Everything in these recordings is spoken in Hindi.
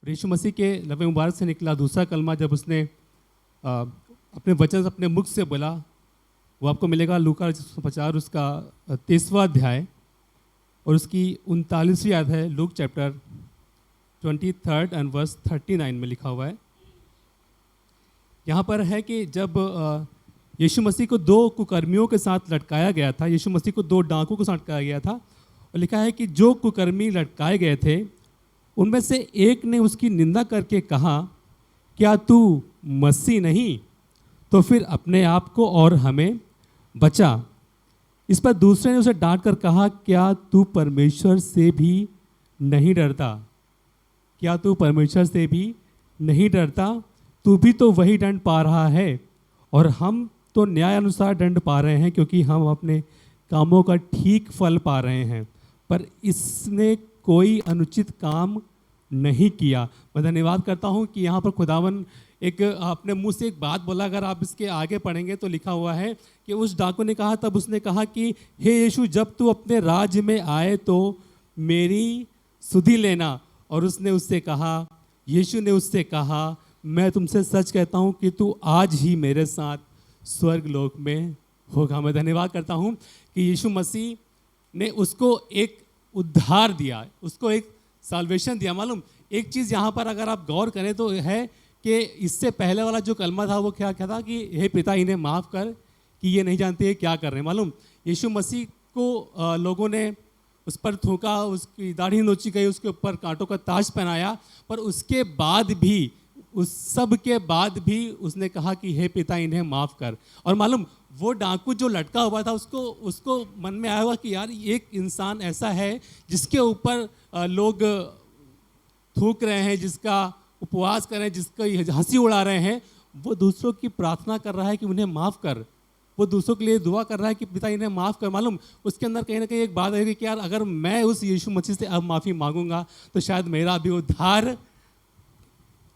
और यीशु मसीह के लबे मुबारक से निकला दूसरा कलमा जब उसने अपने वचन अपने मुख से बोला, वो आपको मिलेगा लूका 50 उसका 23वां अध्याय और उसकी 39वीं आयत है। लूक चैप्टर 23 एंड वर्स 39 में लिखा हुआ है। यहाँ पर है कि जब यीशु मसीह को दो कुकर्मियों के साथ लटकाया गया था, यीशु मसीह को दो डाकुओं के साथ लटकाया गया था, और लिखा है कि जो कुकर्मी लटकाए गए थे उनमें से एक ने उसकी निंदा करके कहा, क्या तू मसीह नहीं? तो फिर अपने आप को और हमें बचा। इस पर दूसरे ने उसे डांट कर कहा, क्या तू परमेश्वर से भी नहीं डरता? क्या तू परमेश्वर से भी नहीं डरता? तू भी तो वही दंड पा रहा है और हम तो न्याय अनुसार दंड पा रहे हैं, क्योंकि हम अपने कामों का ठीक फल पा रहे हैं, पर इसने कोई अनुचित काम नहीं किया। मैं धन्यवाद करता हूँ कि यहाँ पर खुदावन एक अपने मुंह से एक बात बोला। अगर आप इसके आगे पढ़ेंगे तो लिखा हुआ है कि उस डाकू ने कहा, तब उसने कहा कि हे यीशु, जब तू अपने राज्य में आए तो मेरी सुधि लेना। और उसने उससे कहा, यीशु ने उससे कहा, मैं तुमसे सच कहता हूँ कि तू आज ही मेरे साथ स्वर्ग लोक में होगा। मैं धन्यवाद करता हूँ कि यीशु मसीह ने उसको एक उद्धार दिया, उसको एक साल्वेशन दिया। मालूम एक चीज़ यहाँ पर अगर आप गौर करें तो है कि इससे पहले वाला जो कलमा था वो क्या क्या था कि हे पिता, इन्हें माफ़ कर कि ये नहीं जानते ये क्या कर रहे हैं। मालूम यीशु मसीह को लोगों ने उस पर थूका, उसकी दाढ़ी नोची गई, उसके ऊपर कांटों का ताज पहनाया, पर उसके बाद भी, उस सब के बाद भी उसने कहा कि हे पिता, इन्हें माफ़ कर। और मालूम वो डाकू जो लटका हुआ था उसको मन में आया हुआ कि यार एक इंसान ऐसा है जिसके ऊपर लोग थूक रहे हैं, जिसका उपवास कर रहे हैं, जिसका हंसी उड़ा रहे हैं, वो दूसरों की प्रार्थना कर रहा है कि उन्हें माफ़ कर। वो दूसरों के लिए दुआ कर रहा है कि पिता इन्हें माफ़ कर। मालूम उसके अंदर कहीं ना कहीं एक बात है कि यार अगर मैं उस यीशु मसीह से अब माफ़ी मांगूंगा तो शायद मेरा भी उद्धार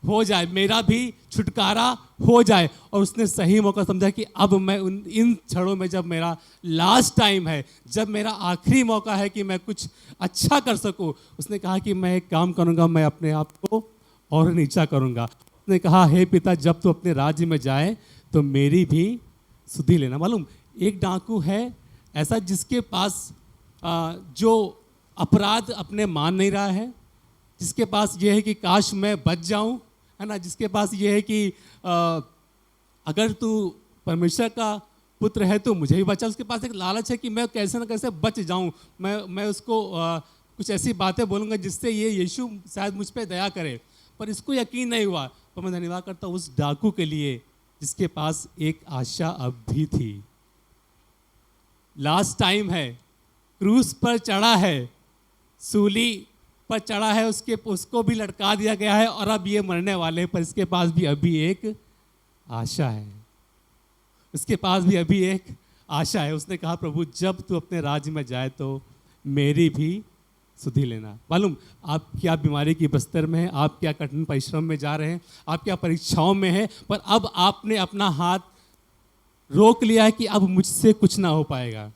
हो जाए, मेरा भी छुटकारा हो जाए। और उसने सही मौका समझा कि अब मैं इन क्षणों में, जब मेरा लास्ट टाइम है, जब मेरा आखिरी मौका है कि मैं कुछ अच्छा कर सकूं, उसने कहा कि मैं एक काम करूंगा, मैं अपने आप को और नीचा करूंगा। उसने कहा, हे पिता, जब तू अपने राज्य में जाए तो मेरी भी सुधि लेना। मालूम एक डाकू है ऐसा जिसके पास जो अपराध अपने मान नहीं रहा है, जिसके पास ये है कि काश मैं बच जाऊं, है ना, जिसके पास ये है कि अगर तू परमेश्वर का पुत्र है तो मुझे भी बचा। उसके पास एक लालच है कि मैं कैसे ना कैसे बच जाऊं, मैं उसको कुछ ऐसी बातें बोलूँगा जिससे ये यीशु शायद मुझ पर दया करे। पर इसको यकीन नहीं हुआ। पर मैं धन्यवाद करता हूँ उस डाकू के लिए जिसके पास एक आशा अब भी थी। लास्ट टाइम है, क्रूस पर चढ़ा है, सूली पर चढ़ा है, उसको भी लटका दिया गया है और अब ये मरने वाले हैं, पर इसके पास भी अभी एक आशा है, उसके पास भी अभी एक आशा है। उसने कहा, प्रभु, जब तू अपने राज्य में जाए तो मेरी भी सुधि लेना। मालूम आप क्या बीमारी की बस्तर में हैं, आप क्या कठिन परिश्रम में जा रहे हैं, आप क्या परीक्षाओं में हैं, पर अब आपने अपना हाथ रोक लिया है कि अब मुझसे कुछ ना हो पाएगा,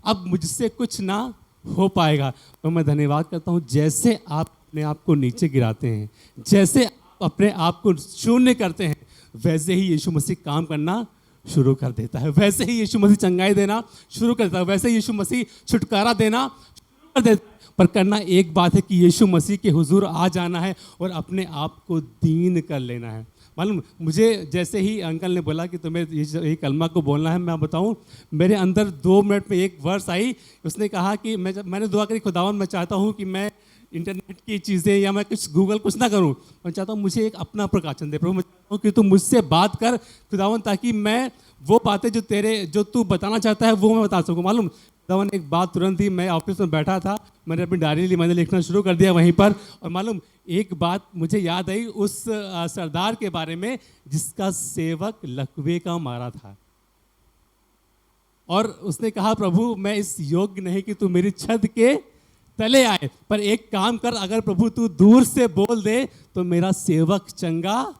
अब मुझसे कुछ ना हो पाएगा। तो मैं धन्यवाद करता हूँ, जैसे आप अपने आप को नीचे गिराते हैं, जैसे आप अपने आप को शून्य करते हैं, वैसे ही यीशु मसीह काम करना शुरू कर देता है, वैसे ही यीशु मसीह चंगाई देना शुरू कर देता है, वैसे ही यीशु मसीह छुटकारा देना शुरू कर देता है। पर करना एक बात है कि यीशु मसीह के हुजूर आ जाना है और अपने आप को दीन कर लेना है। मालूम मुझे जैसे ही अंकल ने बोला कि तुम्हें ये कलमा को बोलना है, मैं बताऊं मेरे अंदर 2 मिनट में एक वर्स आई। उसने कहा कि मैंने दुआ करी, खुदावन मैं चाहता हूं कि मैं इंटरनेट की चीज़ें या मैं गूगल कुछ ना करूं, मैं चाहता हूं मुझे एक अपना प्रकाशन दे प्रभु। मैं चाहता हूं कि तू मुझसे बात कर खुदावन, ताकि मैं वो बातें जो तू बताना चाहता है वो मैं बता सकूँ। मालूम खुदावन एक बात तुरंत ही, मैं ऑफिस में बैठा था, मैंने अपनी डायरी ली, मैंने लिखना शुरू कर दिया वहीं पर। और मालूम एक बात मुझे याद आई उस सरदार के बारे में जिसका सेवक लकवे का मारा था, और उसने कहा, प्रभु मैं इस योग्य नहीं कि तू मेरी छत के तले आए, पर एक काम कर, अगर प्रभु तू दूर से बोल दे तो मेरा सेवक चंगा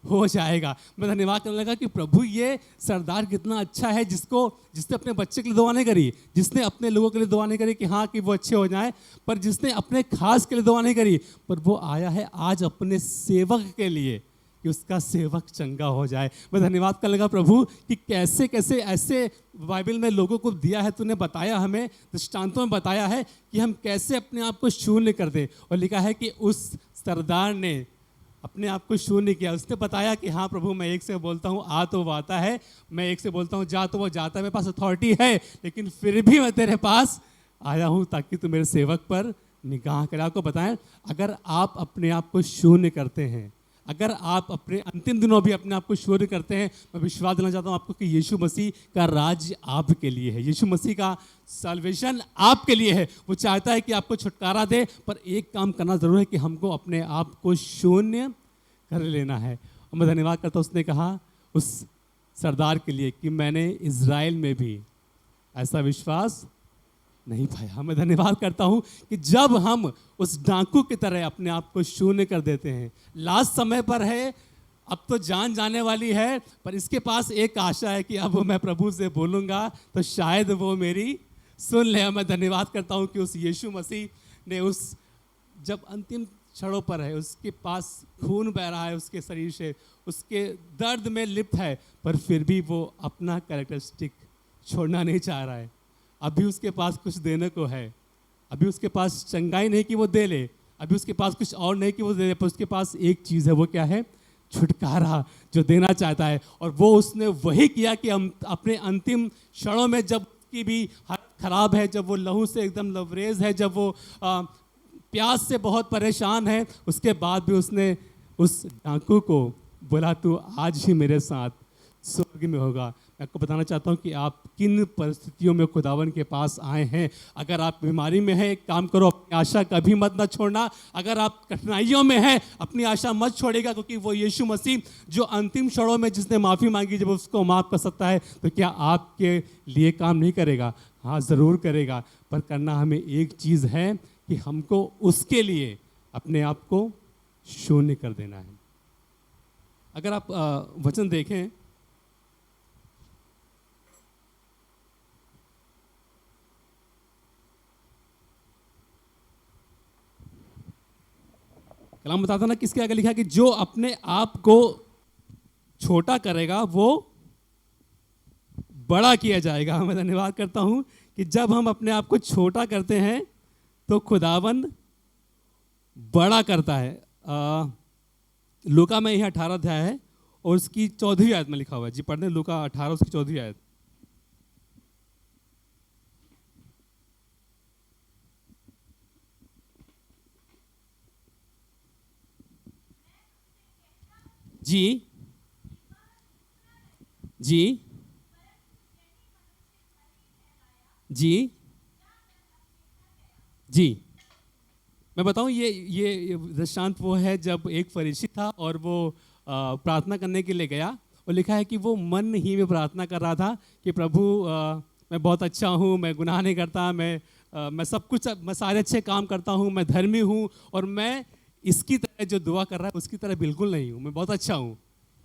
हो जाएगा। मैं धन्यवाद करने लगा कि प्रभु ये सरदार कितना अच्छा है, जिसने अपने बच्चे के लिए दुआ नहीं करी, जिसने अपने लोगों के लिए दुआ नहीं करी कि हाँ कि वो अच्छे हो जाएं, पर जिसने अपने खास के लिए दुआ नहीं करी, पर वो आया है आज अपने सेवक के लिए कि उसका सेवक चंगा हो जाए। मैं धन्यवाद करने लगा प्रभु कि कैसे कैसे ऐसे बाइबल में लोगों को दिया है, तूने बताया, हमें दृष्टांतों में बताया है कि हम कैसे अपने आप को शून्य कर दें। और लिखा है कि उस सरदार ने अपने आप को शून्य किया। उसने बताया कि हाँ प्रभु, मैं एक से बोलता हूँ आ तो वो आता है, मैं एक से बोलता हूँ जा तो वो जाता है, मेरे पास अथॉरिटी है, लेकिन फिर भी मैं तेरे पास आया हूँ ताकि तू मेरे सेवक पर निगाह करे। आपको बताएं, अगर आप अपने आप को शून्य करते हैं, अगर आप अपने अंतिम दिनों भी अपने आप को शून्य करते हैं, मैं विश्वास देना चाहता हूँ आपको कि यीशु मसीह का राज्य आपके लिए है, यीशु मसीह का सल्वेशन आपके लिए है। वो चाहता है कि आपको छुटकारा दे, पर एक काम करना जरूर है कि हमको अपने आप को शून्य कर लेना है। और मैं धन्यवाद करता हूँ, उसने कहा उस सरदार के लिए कि मैंने इज़राइल में भी ऐसा विश्वास नहीं पाया। मैं धन्यवाद करता हूं कि जब हम उस डाकू की तरह अपने आप को शून्य कर देते हैं, लास्ट समय पर है, अब तो जान जाने वाली है, पर इसके पास एक आशा है कि अब मैं प्रभु से बोलूँगा तो शायद वो मेरी सुन ले। मैं धन्यवाद करता हूं कि उस यीशु मसीह ने उस जब अंतिम क्षणों पर है, उसके पास खून बह रहा है उसके शरीर से, उसके दर्द में लिप्त है, पर फिर भी वो अपना कैरेक्टरिस्टिक छोड़ना नहीं चाह रहा है। अभी उसके पास कुछ देने को है, अभी उसके पास चंगाई नहीं कि वो दे ले, अभी उसके पास कुछ और नहीं कि वो दे ले, पर उसके पास एक चीज़ है। वो क्या है? छुटकारा जो देना चाहता है। और वो उसने वही किया कि हम अपने अंतिम क्षणों में, जब की भी हालत खराब है, जब वो लहू से एकदम लवरेज है, जब वो प्यास से बहुत परेशान है, उसके बाद भी उसने उस डाकू को बोला तू आज ही मेरे साथ स्वर्ग में होगा। मैं आपको बताना चाहता हूँ कि आप किन परिस्थितियों में खुदावन के पास आए हैं। अगर आप बीमारी में हैं, एक काम करो, अपनी आशा कभी मत ना छोड़ना। अगर आप कठिनाइयों में हैं, अपनी आशा मत छोड़ेगा, क्योंकि वो यीशु मसीह जो अंतिम क्षणों में जिसने माफ़ी मांगी, जब उसको माफ़ कर सकता है, तो क्या आपके लिए काम नहीं करेगा? हाँ ज़रूर करेगा, पर करना हमें एक चीज़ है कि हमको उसके लिए अपने आप को शून्य कर देना है। अगर आप वचन देखें, कलाम बताता ना किसके आगे लिखा है कि जो अपने आप को छोटा करेगा वो बड़ा किया जाएगा। मैं धन्यवाद करता हूं कि जब हम अपने आप को छोटा करते हैं तो खुदावन बड़ा करता है। लूका में यह 18 अध्याय है और उसकी 14वीं आयत में लिखा हुआ है। जी पढ़ने, लूका 18 उसकी 14वीं आयत। जी जी जी जी मैं बताऊं, ये दृष्टांत वो है जब एक फरीसी था और वो प्रार्थना करने के लिए गया, और लिखा है कि वो मन ही में प्रार्थना कर रहा था कि प्रभु मैं बहुत अच्छा हूँ, मैं गुनाह नहीं करता, मैं सब कुछ, मैं सारे अच्छे काम करता हूँ, मैं धर्मी हूँ, और मैं इसकी तरह जो दुआ कर रहा है उसकी तरह बिल्कुल नहीं हूँ, मैं बहुत अच्छा हूँ।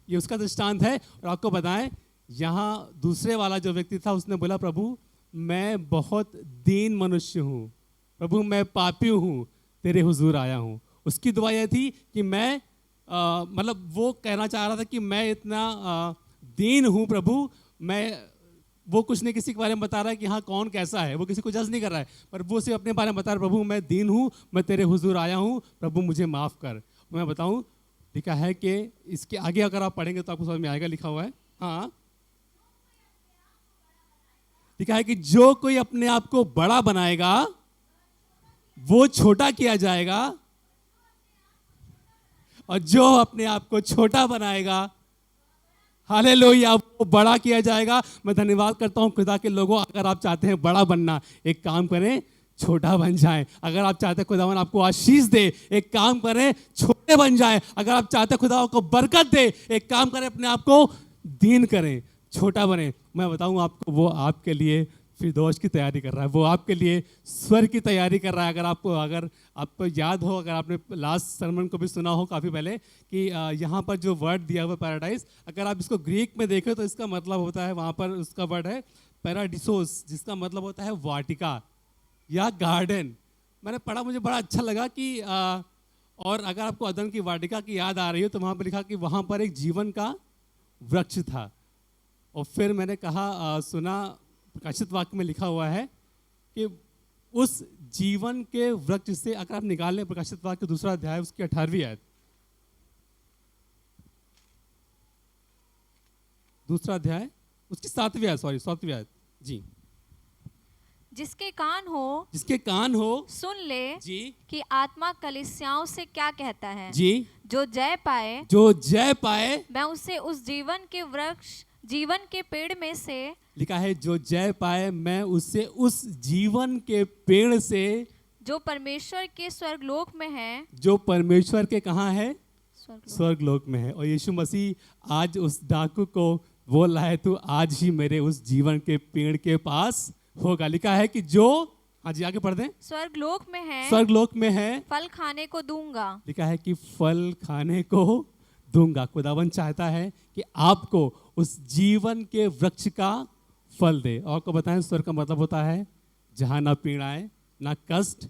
ये उसका दृष्टांत है। और आपको बताएं, यहाँ दूसरे वाला जो व्यक्ति था उसने बोला प्रभु मैं बहुत दीन मनुष्य हूँ, प्रभु मैं पापी हूँ, तेरे हुजूर आया हूँ। उसकी दुआ यह थी कि मैं मतलब वो कहना चाह रहा था कि मैं इतना दीन हूँ प्रभु, मैं, वो कुछ नहीं किसी के बारे में बता रहा है कि हाँ कौन कैसा है, वो किसी को जज नहीं कर रहा है, पर वो सिर्फ अपने बारे में बता रहा है प्रभु मैं दीन हूँ, मैं तेरे हुजूर आया हूँ, प्रभु मुझे माफ़ कर। मैं बताऊँ, लिखा है कि इसके आगे अगर आप पढ़ेंगे तो आपको समझ में आएगा, लिखा हुआ है, हाँ लिखा है कि जो कोई अपने आप को बड़ा बनाएगा वो छोटा किया जाएगा, और जो अपने आप को छोटा बनाएगा, हालेलुया, वो बड़ा किया जाएगा। मैं धन्यवाद करता हूं खुदा के लोगों, अगर आप चाहते हैं बड़ा बनना, एक काम करें, छोटा बन जाएं। अगर आप चाहते हैं खुदावन आपको आशीष दे, एक काम करें, छोटे बन जाएं। अगर आप चाहते हैं खुदा आपको बरकत दे, एक काम करें, अपने आप को दीन करें, छोटा बने। मैं बताऊं आपको, वो आपके लिए फिरदौस की तैयारी कर रहा है, वो आपके लिए स्वर्ग की तैयारी कर रहा है। अगर आपको याद हो, अगर आपने लास्ट सरमन को भी सुना हो काफ़ी पहले कि यहाँ पर जो वर्ड दिया हुआ पैराडाइज, अगर आप इसको ग्रीक में देखें तो इसका मतलब होता है, वहाँ पर उसका वर्ड है पैराडिसोस, जिसका मतलब होता है वाटिका या गार्डन। मैंने पढ़ा, मुझे बड़ा अच्छा लगा कि और अगर आपको अदन की वाटिका की याद आ रही हो तो वहाँ पर लिखा कि वहाँ पर एक जीवन का वृक्ष था। और फिर मैंने कहा सुना, प्रकाशित वाक्य में लिखा हुआ है कि उस जीवन के वृक्ष से, अगर आप निकाल लें प्रकाशित वाक्य 2 अध्याय उसकी 18वीं आयत, 2 अध्याय उसकी 7वीं आयत, 7वीं आयत जी। जिसके कान हो सुन ले जी कि आत्मा कलीसियाओं से क्या कहता है जी। जो जय पाए मैं उसे उस जीवन के पेड़ में से, लिखा है जो जय पाए मैं उससे उस जीवन के पेड़ से, जो परमेश्वर के स्वर्गलोक में है, जो परमेश्वर के कहाँ है, स्वर्गलोक में है। और यीशु मसीह आज उस डाकू को बोल रहा है, तू आज ही मेरे उस जीवन के पेड़ के पास होगा। लिखा है कि जो, हाँ जी आगे पढ़ दें, स्वर्गलोक में है फल खाने को दूंगा। लिखा है कि फल खाने को दूंगा। खुदावन चाहता है कि आपको उस जीवन के वृक्ष का फल दे। और आपको बताएं, स्वर्ग का मतलब होता है जहाँ ना पीड़ाएं, ना कष्ट,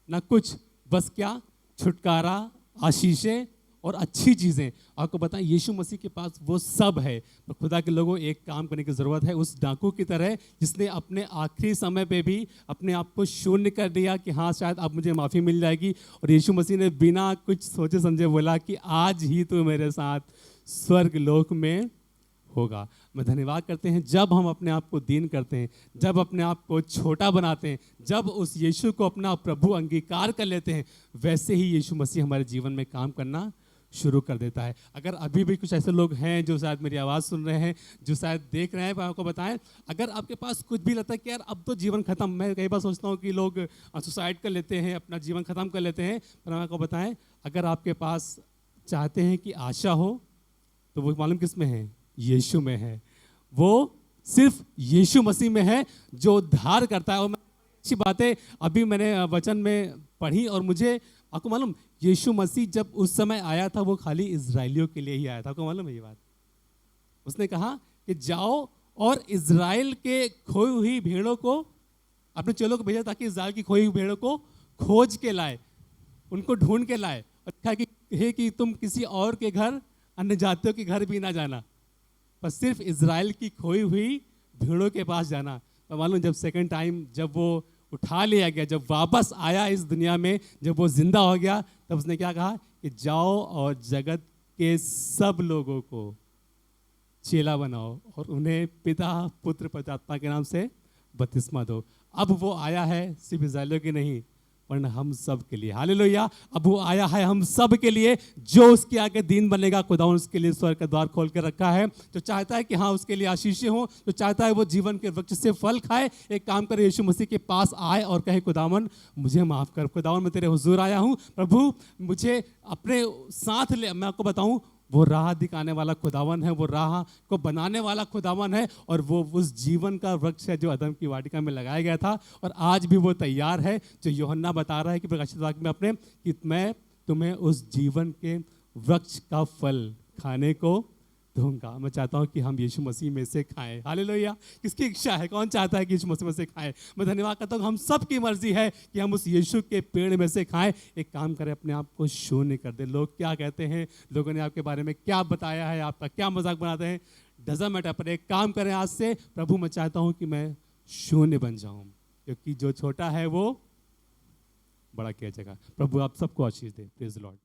ना कुछ, बस क्या, छुटकारा, आशीषें और अच्छी चीज़ें। आपको बताएं यीशु मसीह के पास वो सब है। तो खुदा के लोगों, एक काम करने की ज़रूरत है, उस डाकू की तरह जिसने अपने आखिरी समय पे भी अपने आप को शून्य कर दिया कि हाँ शायद अब मुझे माफ़ी मिल जाएगी। और यीशु मसीह ने बिना कुछ सोचे समझे बोला कि आज ही तो मेरे साथ स्वर्ग लोक में होगा। मैं धन्यवाद करते हैं जब हम अपने आप को दीन करते हैं, जब अपने आप को छोटा बनाते हैं, जब उस यीशु को अपना प्रभु अंगीकार कर लेते हैं, वैसे ही यीशु मसीह हमारे जीवन में काम करना शुरू कर देता है। अगर अभी भी कुछ ऐसे लोग हैं जो शायद मेरी आवाज़ सुन रहे हैं, जो शायद देख रहे हैं, मैं आपको बताएं, अगर आपके पास कुछ भी लगता है कि यार अब तो जीवन खत्म, मैं कई बार सोचता हूँ कि लोग सुसाइड कर लेते हैं, अपना जीवन खत्म कर लेते हैं, पर मैं आपको बताएं, अगर आपके पास चाहते हैं कि आशा हो तो वो मालूम किस में है, यीशु में है। वो सिर्फ यीशु मसीह में है जो उद्धार करता है। और अच्छी बातें अभी मैंने वचन में पढ़ी, और मुझे आपको मालूम, यीशु मसीह जब उस समय आया था वो खाली इजराइलियों के लिए ही आया था। आपको मालूम है ये बात? उसने कहा कि जाओ और इजराइल के खोई हुई भेड़ों को, अपने चेलों को भेजा ताकि इजराइल की खोई हुई भेड़ों को खोज के लाए, उनको ढूंढ के लाए। और कहा कि तुम किसी और के घर, अन्य जातियों के घर भी ना जाना, पर सिर्फ इजराइल की खोई हुई भेड़ों के पास जाना। तो मालूम, जब सेकंड टाइम जब वो उठा लिया गया, जब वापस आया इस दुनिया में, जब वो जिंदा हो गया, तब उसने क्या कहा कि जाओ और जगत के सब लोगों को चेला बनाओ और उन्हें पिता, पुत्र, पवित्र आत्मा के नाम से बपतिस्मा दो। अब वो आया है सिर्फ इस्राएलियों के नहीं, वरना हम सब के लिए। हालेलुया। अब वो आया है हम सब के लिए। जो उसके आगे दीन बनेगा, खुदा उसके लिए स्वर्ग का द्वार खोल के रखा है। जो चाहता है कि हाँ उसके लिए आशीषें हो, जो चाहता है वो जीवन के वृक्ष से फल खाए, एक काम करे, यीशु मसीह के पास आए और कहे, खुदावन मुझे माफ़ कर, खुदावन मैं तेरे हुजूर आया हूँ, प्रभु मुझे अपने साथ ले। मैं आपको बताऊँ, वो राह दिखाने वाला खुदावन है, वो राह को बनाने वाला खुदावन है, और वो उस जीवन का वृक्ष है जो अदम की वाटिका में लगाया गया था, और आज भी वो तैयार है। जो यूहन्ना बता रहा है कि प्रकाशित वाक्य में अपने, कि मैं तुम्हें उस जीवन के वृक्ष का फल खाने को दूंगा। मैं चाहता हूं कि हम यीशु मसीह में से खाएं। हालेलुया। किसकी इच्छा है, कौन चाहता है कि यीशु मसीह में से खाएं? मैं धन्यवाद करता हूं, हम सब की मर्जी है कि हम उस यीशु के पेड़ में से खाएं। एक काम करें, अपने आप को शून्य कर दे। लोग क्या कहते हैं, लोगों ने आपके बारे में क्या बताया है, आपका क्या मजाक बनाते हैं, डजंट मैटर, पर एक काम करें आज से, प्रभु मैं चाहता हूँ कि मैं शून्य बन जाऊँ, क्योंकि जो छोटा है वो बड़ा किया जाएगा। प्रभु आप सबको आशीष दे। Praise the Lord.